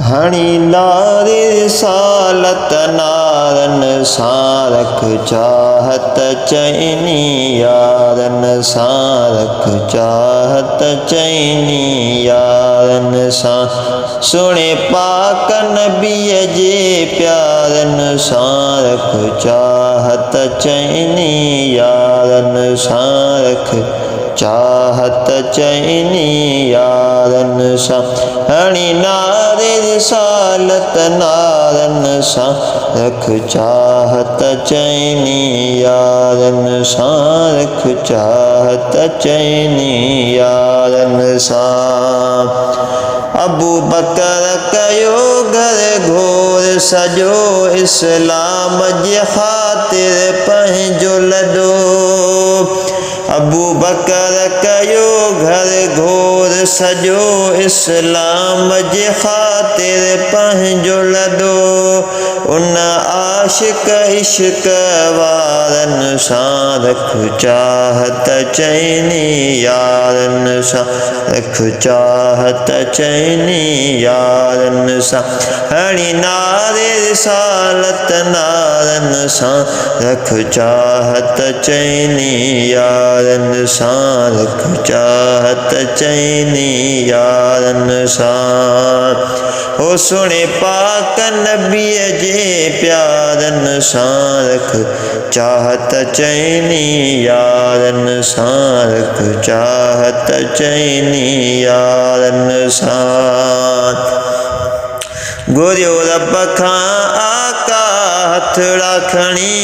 हणी नारे सालत नारन सारख चाहत चैनी यारन सारख चाहत चैनी यारन सा सुने पाक नबीअ जे प्यारन सारख चाहत चैनी यारन सारख चाहत चैनी यारन सा हणी नारे रिसालत नारन सा रख चाहत चैनी यारन सा रख चाहत चैनी यारन सा अबू बकर कयो घर घोर सजो इस्लाम जे ख़ातिर पंहिंजो लॾो अबू बकर कयो घर घोर सजो इस्लाम जे ख़ातिर पंहिंजो लॾो उन आशिक इश्क वारन सां रख चाहत चैनी यारन सां रख चाहत चैनी यारन सां हणी नारे रिसालत नारन सां रख चाहत चैनी यारन सां रख चाहत चैनी यारन सां हो सुने पाक नबीअ जे प्यारन सां रख चाहत चैनी यारन सां रख चाहत चैनी यारन सां घुरियो रब खां आका हथड़ा खणी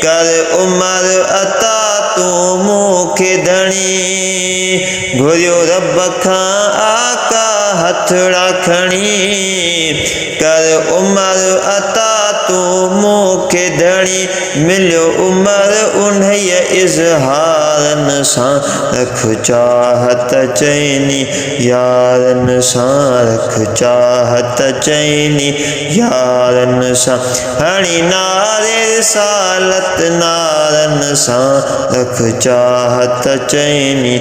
कर उमर अता तूं मूंखे धणी घुरियो रब खां आका हथड़ा खणी कर उमर अता तूं मूंखे धणी मिलियो उमर उन्हीअ इज़हारन सां रख चाहत चैनी यारन सां रख चाहत चैनी यारन सां हणी नारे रिसालत नारन सां रख चाहत चैनी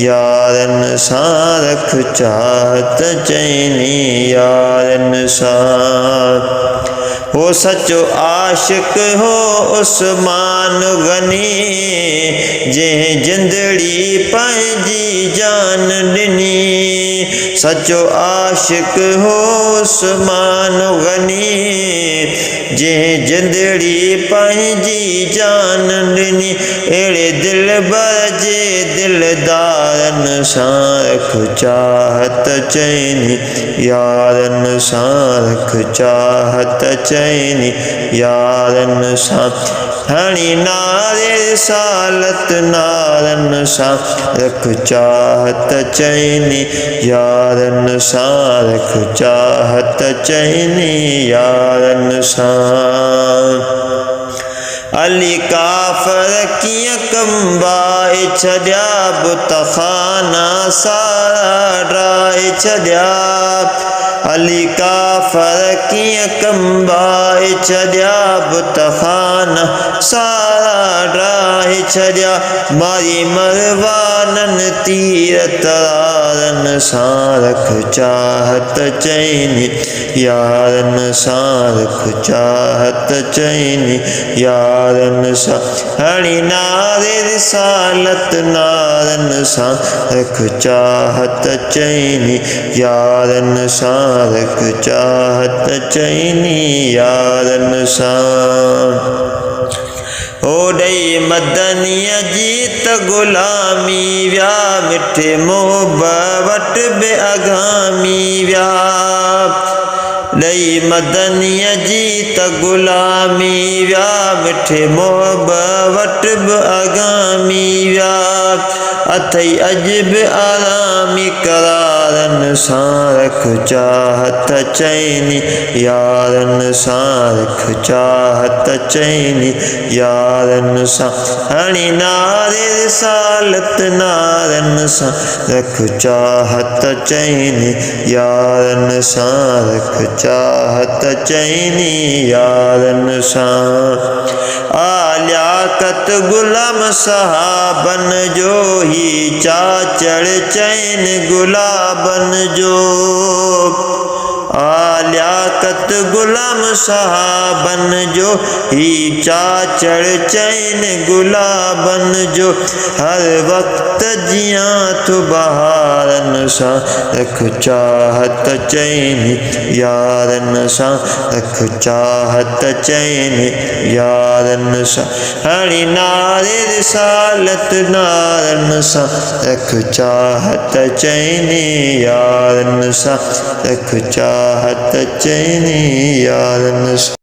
यारन सां रख चाहत चैनी यारन सां हो सचो आशिक हो उस्मान गनी जंहिं जिंदड़ी पंहिंजी जान ॾिनी सचो आशिक हो उस्मान गनी जंहिं जिंदड़ी पंहिंजी जान ॾिनी अहिड़े दिलबर जे दिलदारन सां रख चाहत चैनी यारन सां रख चाहत चैनी यारन सां हणी नारे रिसालत नारन सां रख चाहत चैनी यारन सां रख चाहत चैनी यारन सां अली काफ़र कीअं कंबाए छॾिया बुतखाना सारा ड्राए छॾिया अली काफ़र कीअं कंबाए छॾिया बुतखाना सारा ड्राए छॾिया मारी मरवानन तीर तरारन सां रख चाहत चैनी यारन सां रख चाहत चैनी यारन सां हणी नारे रिसालत नारन सां रख चाहत चैनी यारन सां रख चाहत चैनी यारन सां ओॾई मदनीअ जी त ग़ुलामी विया मिठे मोहबत बि अगामी विया ॾई मदनीअ जी त ग़ुलामी विया मिठे मोहबत बि अगामी विया अथई अॼु बि आरामी करारन सां रख चाहत चैनी यारन सां रख चाहत चैनी यारन सां हणी नारे रिसालत नारन सां रख चाहत चैनी यारन सां रख चाहत चैनी यारन सां आलियाकत गुलाम सहाबन जो ही चाचड़ चैन गुलाबन जो आलियाकत गुलाम साहबन जो ही चाचड़ चैन गुलाबन जो हर वक्त जियां तु बहारन सा रख चाहत चैन यारन सा रख चाहत चैन यारन सा हरि नारे रिसालत नारन सा रख चाहत चैन यारन सा रख चाहत चैन यारन सा।